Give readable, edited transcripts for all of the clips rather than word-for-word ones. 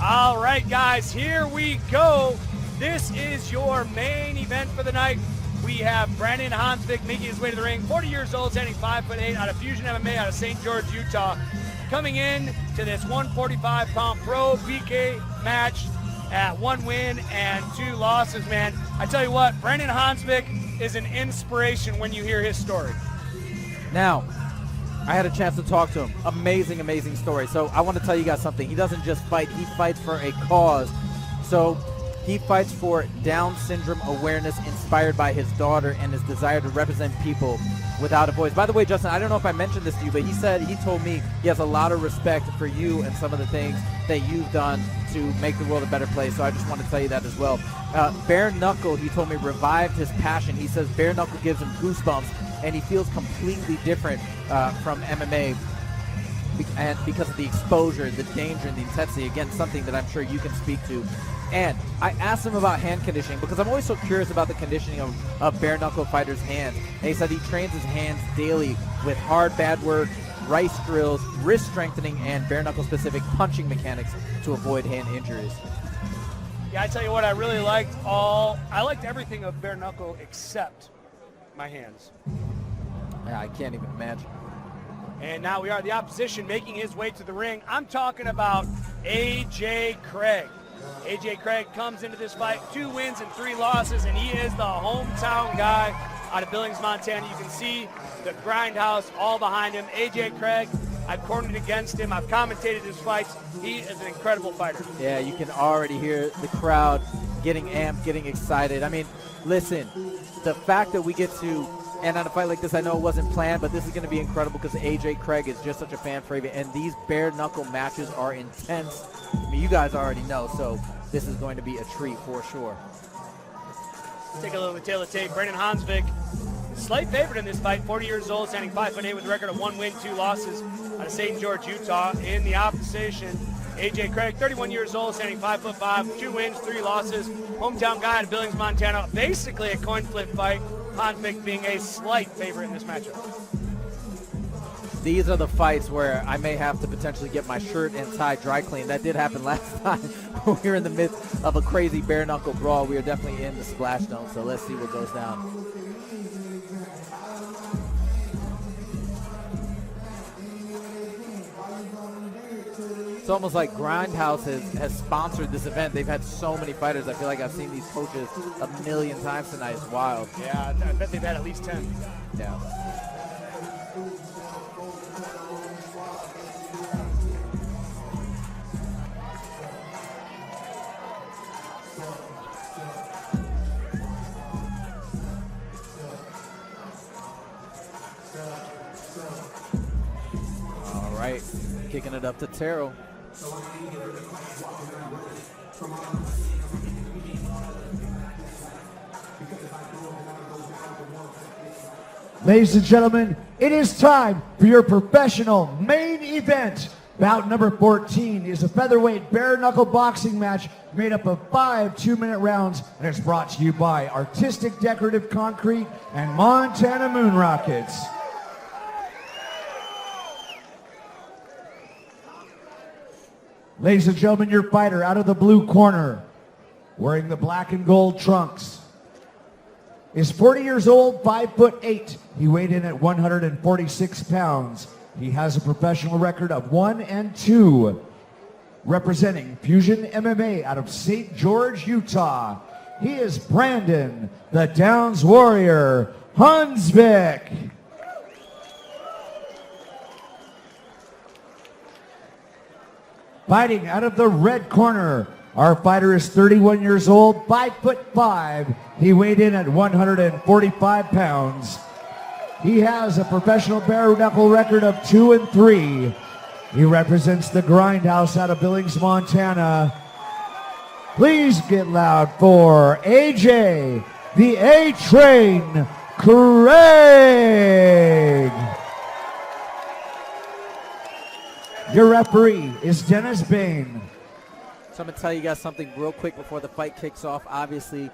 All right, guys, here we go. This is your main event for the night. We have Brandon Honsvick making his way to the ring, 40 years old, standing 5'8", out of Fusion MMA out of St. George, Utah. Coming in to this 145-pound pro BK match at 1 win and 2 losses, man. I tell you what, Brandon Honsvick is an inspiration when you hear his story. Now, I had a chance to talk to him. Amazing, amazing story. So I want to tell you guys something. He doesn't just fight, he fights for a cause. So he fights for Down syndrome awareness inspired by his daughter and his desire to represent people without a voice. By the way, Justin, I don't know if I mentioned this to you, but he told me he has a lot of respect for you and some of the things that you've done to make the world a better place. So I just want to tell you that as well. Bare knuckle, he told me, revived his passion. He says bare knuckle gives him goosebumps, and he feels completely different from MMA and because of the exposure, the danger, and the intensity. Again, something that I'm sure you can speak to. And I asked him about hand conditioning because I'm always so curious about the conditioning of bare knuckle fighters' hands. And he said he trains his hands daily with hard bad work, rice drills, wrist strengthening, and bare knuckle specific punching mechanics to avoid hand injuries. Yeah, I tell you what, I liked everything of bare knuckle except my hands. Yeah, I can't even imagine. And now we are the opposition making his way to the ring. I'm talking about A.J. Craig. A.J. Craig comes into this fight 2 wins and 3 losses, and he is the hometown guy out of Billings, Montana. You can see the grindhouse all behind him. A.J. Craig, I've cornered against him. I've commentated his fights. He is an incredible fighter. Yeah, you can already hear the crowd getting amped, getting excited. I mean, listen, the fact that we get to end on a fight like this, I know it wasn't planned, but this is going to be incredible because A.J. Craig is just such a fan favorite, and these bare knuckle matches are intense. I mean, you guys already know, so this is going to be a treat for sure. Take a look at the tail of the tape. Brandon Honsvick, slight favorite in this fight, 40 years old, standing 5'8" with a record of 1 win, 2 losses out of St. George, Utah. In the opposition, A.J. Craig, 31 years old, standing 5'5", 2 wins, 3 losses. Hometown guy out of Billings, Montana. Basically a coin flip fight. Honsvick being a slight favorite in this matchup. These are the fights where I may have to potentially get my shirt and tie dry cleaned. That did happen last time. We were in the midst of a crazy bare knuckle brawl. We are definitely in the splash zone, so let's see what goes down. It's almost like Grindhouse has sponsored this event. They've had so many fighters. I feel like I've seen these coaches a million times tonight. It's wild. Yeah, I bet they've had at least 10. Yeah. All right, kicking it up to Terrell. Ladies and gentlemen, it is time for your professional main event. Bout number 14 is a featherweight bare knuckle boxing match made up of 5 2-minute rounds, and it's brought to you by Artistic Decorative Concrete and Montana Moon Rockets. Ladies and gentlemen, your fighter out of the blue corner, wearing the black and gold trunks, is 40 years old, 5'8". He weighed in at 146 pounds. He has a professional record of 1 and 2. Representing Fusion MMA out of St. George, Utah, he is Brandon, the Downs Warrior, Honsvick. Fighting out of the red corner, our fighter is 31 years old, 5'5". He weighed in at 145 pounds. He has a professional bare knuckle record of 2 and 3. He represents the Grindhouse out of Billings, Montana. Please get loud for AJ, the A-Train Craig. Your referee is Dennis Bain. So I'm going to tell you guys something real quick before the fight kicks off. Obviously,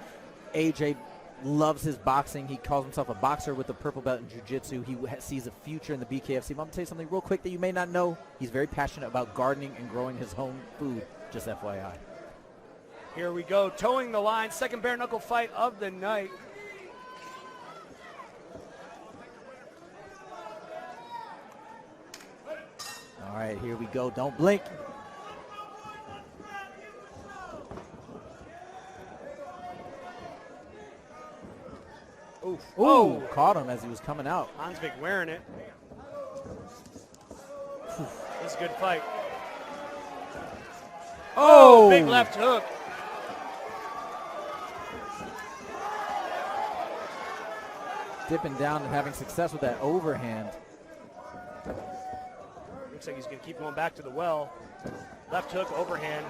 AJ loves his boxing. He calls himself a boxer with a purple belt in jiu-jitsu. He sees a future in the BKFC. But I'm going to tell you something real quick that you may not know. He's very passionate about gardening and growing his own food. Just FYI. Here we go, towing the line, second bare knuckle fight of the night. All right, here we go. Don't blink. Oof. Ooh, Oh, caught him as he was coming out. Honsvick wearing it. This is a good fight. Oh, big left hook. Dipping down and having success with that overhand. Looks like he's going to keep going back to the well. Left hook, overhand.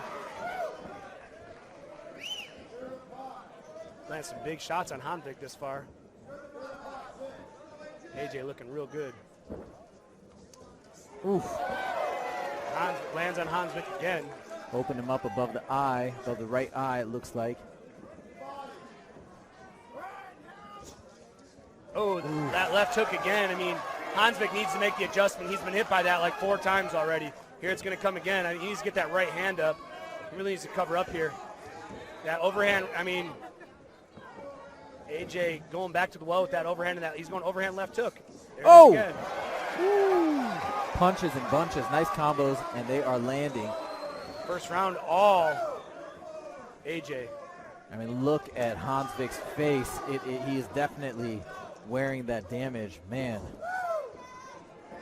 Landed some big shots on Honsvick this far. AJ looking real good. Oof. Lands on Honsvick again. Opened him up above the eye, above the right eye, it looks like. Oh, that left hook again. I mean, Honsvick needs to make the adjustment. He's been hit by that like 4 times already. Here it's going to come again. I mean, he needs to get that right hand up. He really needs to cover up here. That overhand, I mean, AJ going back to the well with that overhand, and that he's going overhand left hook. There Oh! it is again. Woo. Punches and bunches, nice combos, and they are landing. First round, all AJ. I mean, look at Honsvick's face. He is definitely wearing that damage, man.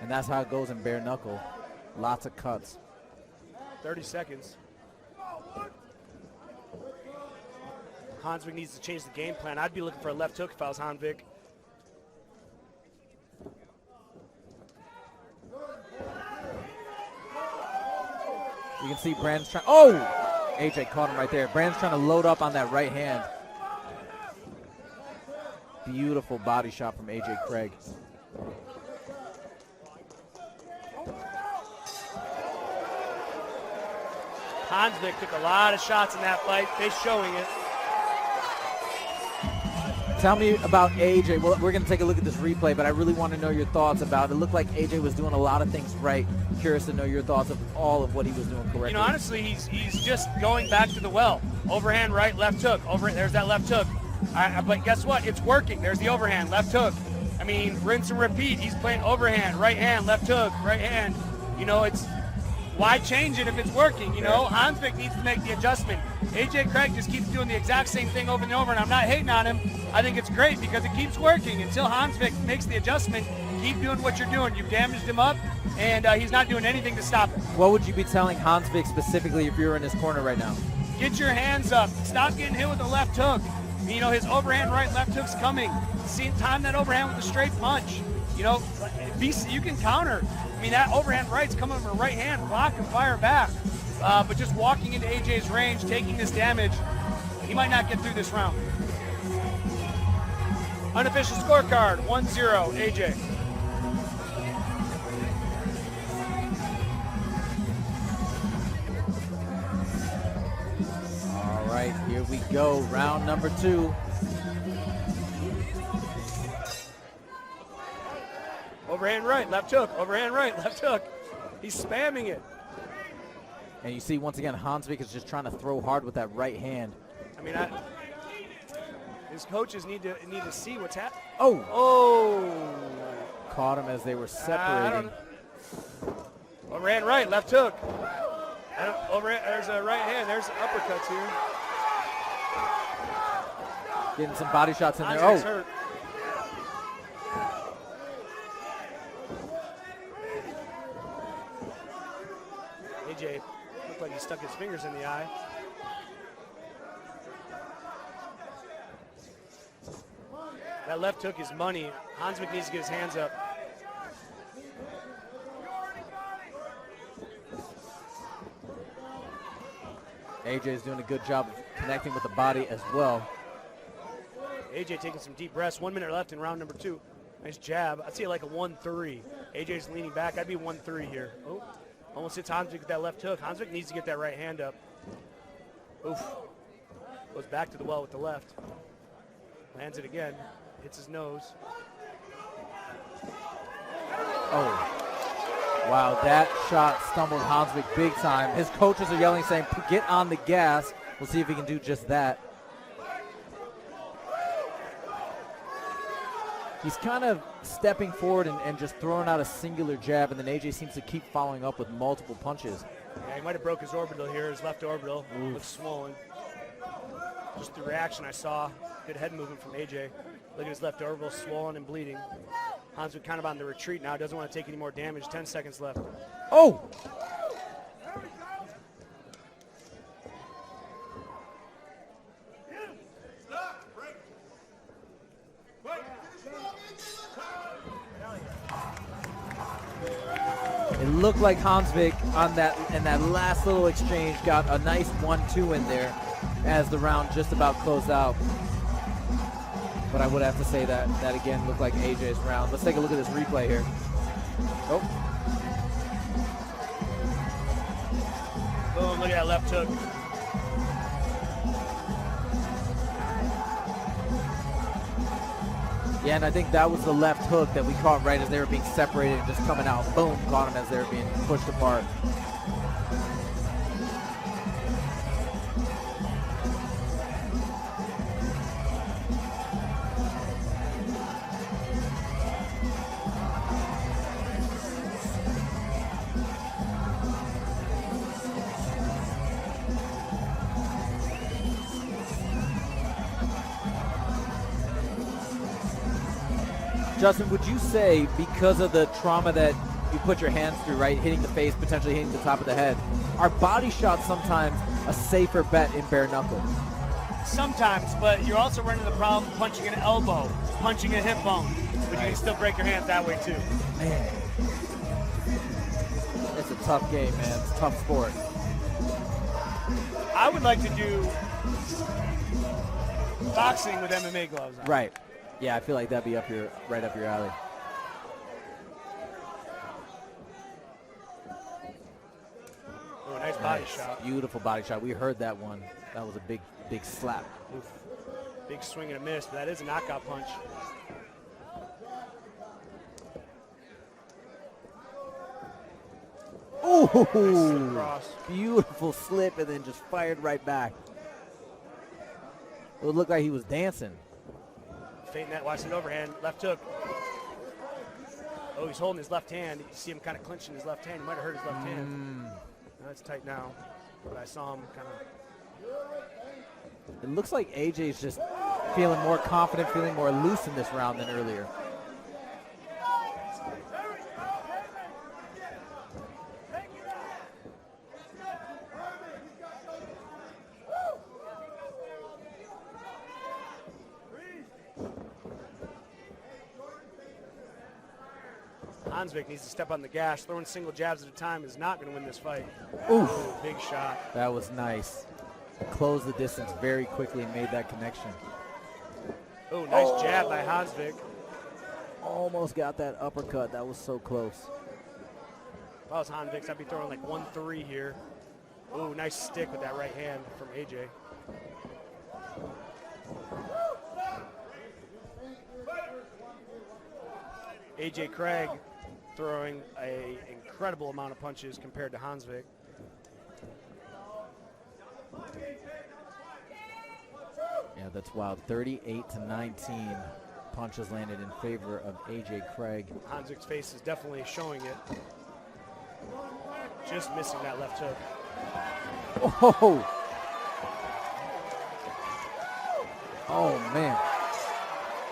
And that's how it goes in bare knuckle. Lots of cuts. 30 seconds. Honsvick needs to change the game plan. I'd be looking for a left hook if I was Honsvick. You can see Brandon's trying. Oh! AJ caught him right there. Brandon's trying to load up on that right hand. Beautiful body shot from AJ Craig. Honsvick took a lot of shots in that fight. They're showing it. Tell me about AJ. Well, we're going to take a look at this replay, but I really want to know your thoughts about it. It looked like AJ was doing a lot of things right. Curious to know your thoughts of all of what he was doing correctly. You know, honestly, he's just going back to the well. Overhand, right, left hook. There's that left hook. But guess what? It's working. There's the overhand, left hook. I mean, rinse and repeat. He's playing overhand, right hand, left hook, right hand. You know, it's why change it if it's working? You know, Honsvick needs to make the adjustment. AJ Craig just keeps doing the exact same thing over and over, and I'm not hating on him. I think it's great because it keeps working. Until Honsvick makes the adjustment, keep doing what you're doing. You've damaged him up, and he's not doing anything to stop it. What would you be telling Honsvick specifically if you were in his corner right now? Get your hands up. Stop getting hit with the left hook. You know, his overhand right, left hook's coming. See, time that overhand with a straight punch. You know, you can counter. I mean, that overhand right's coming from a right hand, block and fire back. But just walking into AJ's range, taking this damage, he might not get through this round. Unofficial scorecard, 1-0, AJ. All right, here we go. Round number 2. Overhand right, left hook, overhand right, left hook. He's spamming it. And you see, once again, Honsvick is just trying to throw hard with that right hand. I mean, his coaches need to see what's happening. Oh! Caught him as they were separating. Overhand right, left hook. There's a right hand. There's uppercuts here. Getting some body shots in there. Honsvick's hurt. AJ looked like he stuck his fingers in the eye. That left hook is money. Honsvick needs to get his hands up. AJ is doing a good job of connecting with the body as well. AJ taking some deep breaths. 1 minute left in round number 2. Nice jab. I'd say like a 1-3. AJ's leaning back. I'd be 1-3 here. Oh, almost hits Honsvick with that left hook. Honsvick needs to get that right hand up. Oof. Goes back to the well with the left. Lands it again. Hits his nose. Oh. Wow, that shot stumbled Honsvick big time. His coaches are yelling, saying, get on the gas. We'll see if he can do just that. He's kind of stepping forward and just throwing out a singular jab, and then AJ seems to keep following up with multiple punches. Yeah, he might have broke his orbital here, his left orbital. Looks swollen. Just the reaction I saw, good head movement from AJ. Look at his left orbital, swollen and bleeding. Honsvick kind of on the retreat now, doesn't want to take any more damage. 10 seconds left. Oh! It looked like Honsvick in that last little exchange got a nice 1-2 in there as the round just about closed out. But I would have to say that again looked like AJ's round. Let's take a look at this replay here. Oh. Boom, look at that left hook. Yeah, and I think that was the left hook that we caught right as they were being separated and just coming out. Boom, caught him as they were being pushed apart. Justin, would you say because of the trauma that you put your hands through, right, hitting the face, potentially hitting the top of the head, are body shots sometimes a safer bet in bare knuckle? Sometimes, but you're also running the problem punching an elbow, punching a hip bone, but you can still break your hands that way too. Man, it's a tough game, man. It's a tough sport. I would like to do boxing with MMA gloves on. Right. Yeah, I feel like that'd be right up your alley. Oh, nice body shot. Beautiful body shot. We heard that one. That was a big slap. Oof. Big swing and a miss, but that is a knockout punch. Ooh, nice beautiful slip and then just fired right back. It would look like he was dancing. Feinting that, watch it overhand, left hook. Oh, he's holding his left hand. You see him kind of clenching his left hand. He might have hurt his left hand. No, it's tight now, but I saw him kind of. It looks like AJ's just feeling more confident, feeling more loose in this round than earlier. Honsvick needs to step on the gas. Throwing single jabs at a time is not going to win this fight. Oof. Big shot. That was nice. Closed the distance very quickly and made that connection. Oh, nice jab by Honsvick. Almost got that uppercut. That was so close. If I was Honsvick, I'd be throwing like 1-3 here. Oh, nice stick with that right hand from AJ. AJ Craig throwing an incredible amount of punches compared to Honsvick. Yeah, that's wild. 38-19 punches landed in favor of AJ Craig. Honsvick's face is definitely showing it. Just missing that left hook. Oh! Oh, man.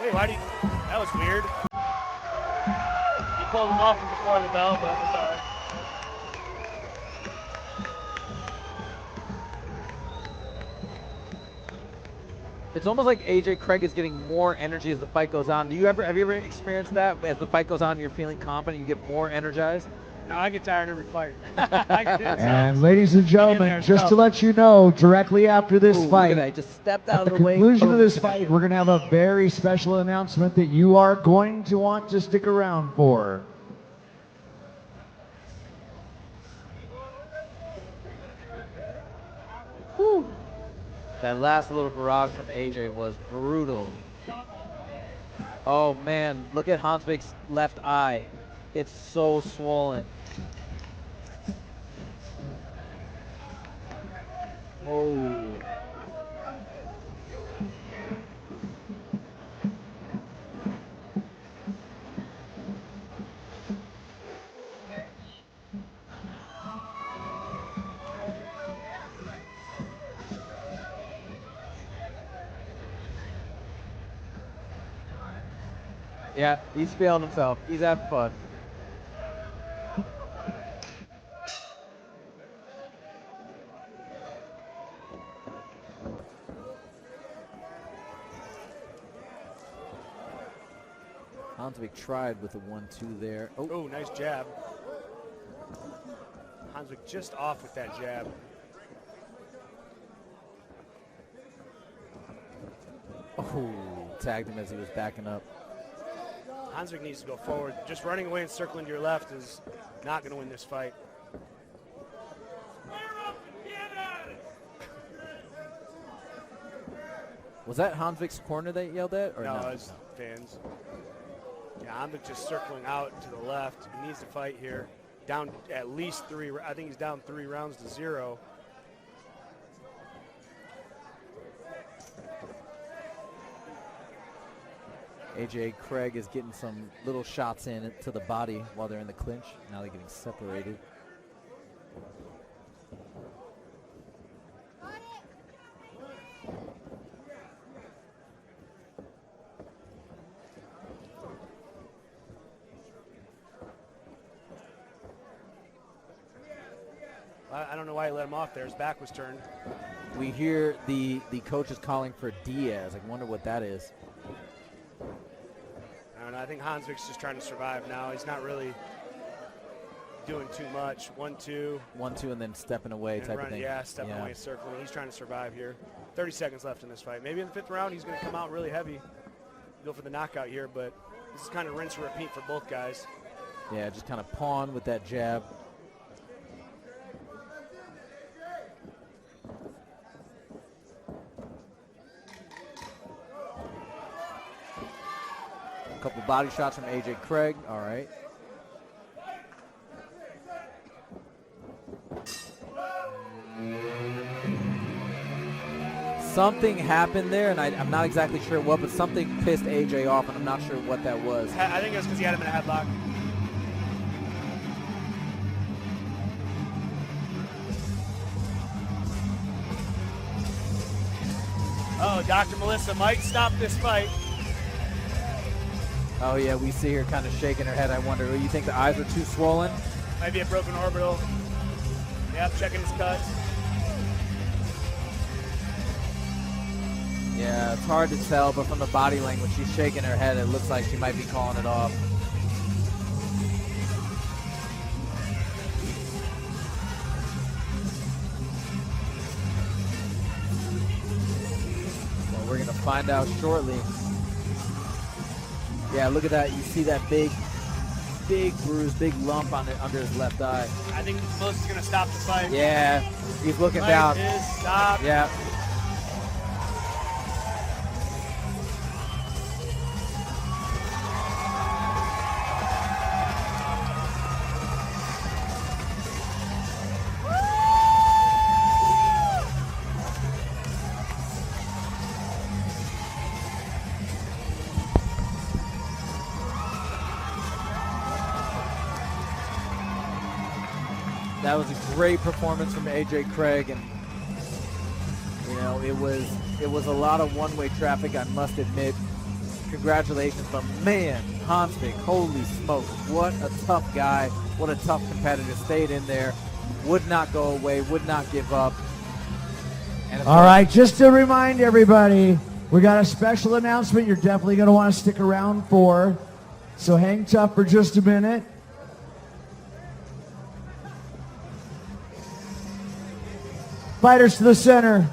Wait, why do you... That was weird. He pulled him off from before the bell, but it's all right. It's almost like AJ Craig is getting more energy as the fight goes on. Have you ever experienced that? As the fight goes on, you're feeling confident, you get more energized? No, I get tired every fight. And ladies and gentlemen, just to let you know, directly after this fight, I just stepped out at of the the way. conclusion of this fight, we're going to have a very special announcement that you are going to want to stick around for. Whew. That last little barrage from AJ was brutal. Oh man, look at Honsvick's left eye. It's so swollen. Oh. Yeah, he's feeling himself. He's having fun. Honsvick tried with a 1-2 there. Oh, nice jab. Honsvick just off with that jab. Oh, tagged him as he was backing up. Honsvick needs to go forward. Just running away and circling to your left is not going to win this fight. Was that Honsvick's corner they yelled at? Or No, no? it's fans. Yeah, Honsvick just circling out to the left. He needs to fight here. Down at least 3. I think he's down 3 rounds to 0. AJ Craig is getting some little shots in to the body while they're in the clinch. Now they're getting separated. I don't know why he let him off there. His back was turned. We hear the coach is calling for Diaz. I wonder what that is. I don't know. I think Honsvick's just trying to survive now. He's not really doing too much. 1-2. 1-2 and then stepping away type of thing. Yeah, stepping away, circling. He's trying to survive here. 30 seconds left in this fight. Maybe in the 5th round he's going to come out really heavy. Go for the knockout here, but this is kind of rinse and repeat for both guys. Yeah, just kind of pawn with that jab. A couple body shots from AJ Craig. All right. Something happened there, and I'm not exactly sure what, but something pissed AJ off, and I'm not sure what that was. I think it was because he had him in a headlock. Oh, Dr. Melissa might stop this fight. Oh, yeah, we see her kind of shaking her head. I wonder, you think the eyes are too swollen? Might be a broken orbital. Yep, checking his cuts. Yeah, it's hard to tell, but from the body language, she's shaking her head. It looks like she might be calling it off. Well, we're going to find out shortly. Yeah, look at that. You see that big bruise, big lump on it under his left eye. I think Melissa's going to stop the fight. Yeah, he's looking Fight down. is stopped. Yeah. That was a great performance from AJ Craig, and you know it was a lot of one-way traffic, I must admit. Congratulations, but man, Honsvick, holy smokes, what a tough guy, what a tough competitor. Stayed in there, would not go away, would not give up. And all right, just to remind everybody, we got a special announcement you're definitely going to want to stick around for, so hang tough for just a minute. Fighters to the center.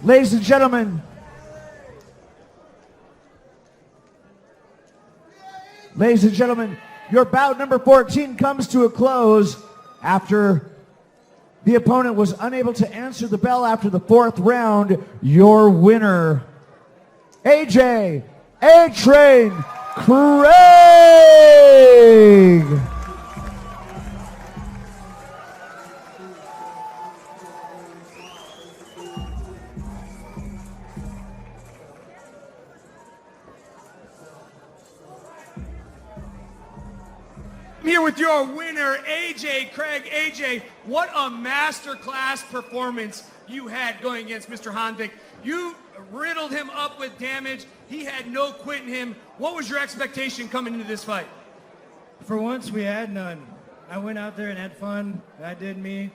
Ladies and gentlemen. Ladies and gentlemen, your bout number 14 comes to a close after the opponent was unable to answer the bell after the 4th round. Your winner, AJ A-Train Craig. I'm here with your winner, AJ Craig. AJ, what a masterclass performance you had going against Mr. Honsvick. You riddled him up with damage. He had no quit in him. What was your expectation coming into this fight? For once, we had none. I went out there and had fun. I did me,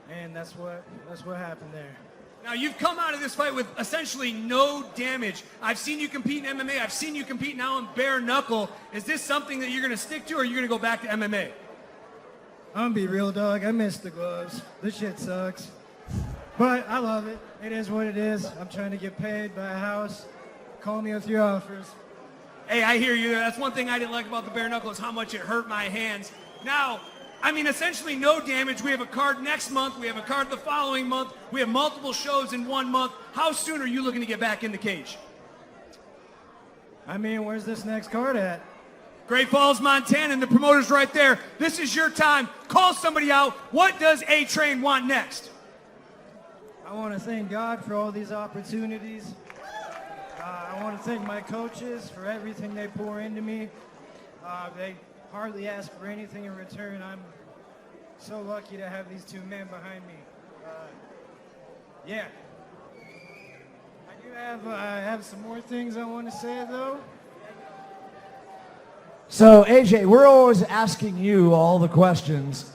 and that's what happened there. Now, you've come out of this fight with essentially no damage. I've seen you compete in MMA. I've seen you compete now in bare knuckle. Is this something that you're going to stick to, or are you going to go back to MMA? I'm going to be real, dog. I miss the gloves. This shit sucks. But I love it. It is what it is. I'm trying to get paid, buy a house. Call me with your offers. Hey, I hear you there. That's one thing I didn't like about the bare knuckle is how much it hurt my hands. Now, I mean, essentially no damage. We have a card next month. We have a card the following month. We have multiple shows in 1 month. How soon are you looking to get back in the cage? I mean, where's this next card at? Great Falls, Montana, and the promoter's right there. This is your time. Call somebody out. What does A-Train want next? I want to thank God for all these opportunities. I want to thank my coaches for everything they pour into me. They hardly ask for anything in return. I'm so lucky to have these two men behind me. Yeah. I have some more things I want to say, though. So, AJ, we're always asking you all the questions.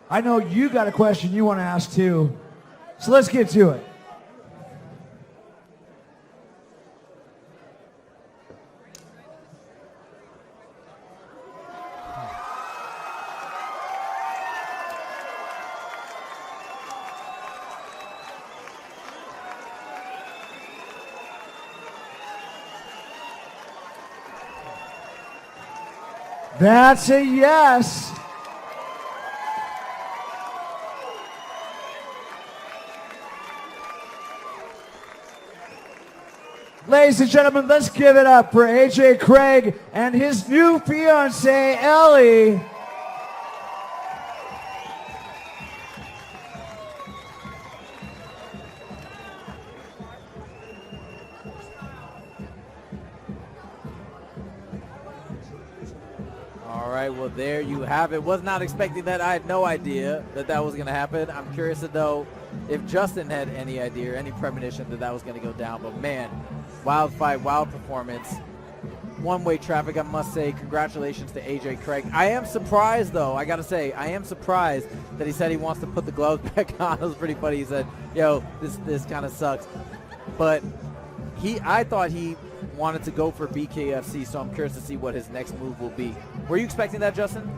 I know you got a question you want to ask, too. So let's get to it. That's a yes. Ladies and gentlemen, let's give it up for AJ Craig and his new fiancée, Ellie. All right, well, there you have it. Was not expecting that. I had no idea that that was going to happen. I'm curious to know if Justin had any idea or any premonition that that was going to go down. But, man, wild fight, wild performance. One-way traffic, I must say. Congratulations to AJ Craig. I am surprised, though. I got to say, I am surprised that he said he wants to put the gloves back on. It was pretty funny. He said, yo, this kind of sucks. But I thought he wanted to go for BKFC, so I'm curious to see what his next move will be. Were you expecting that, Justin?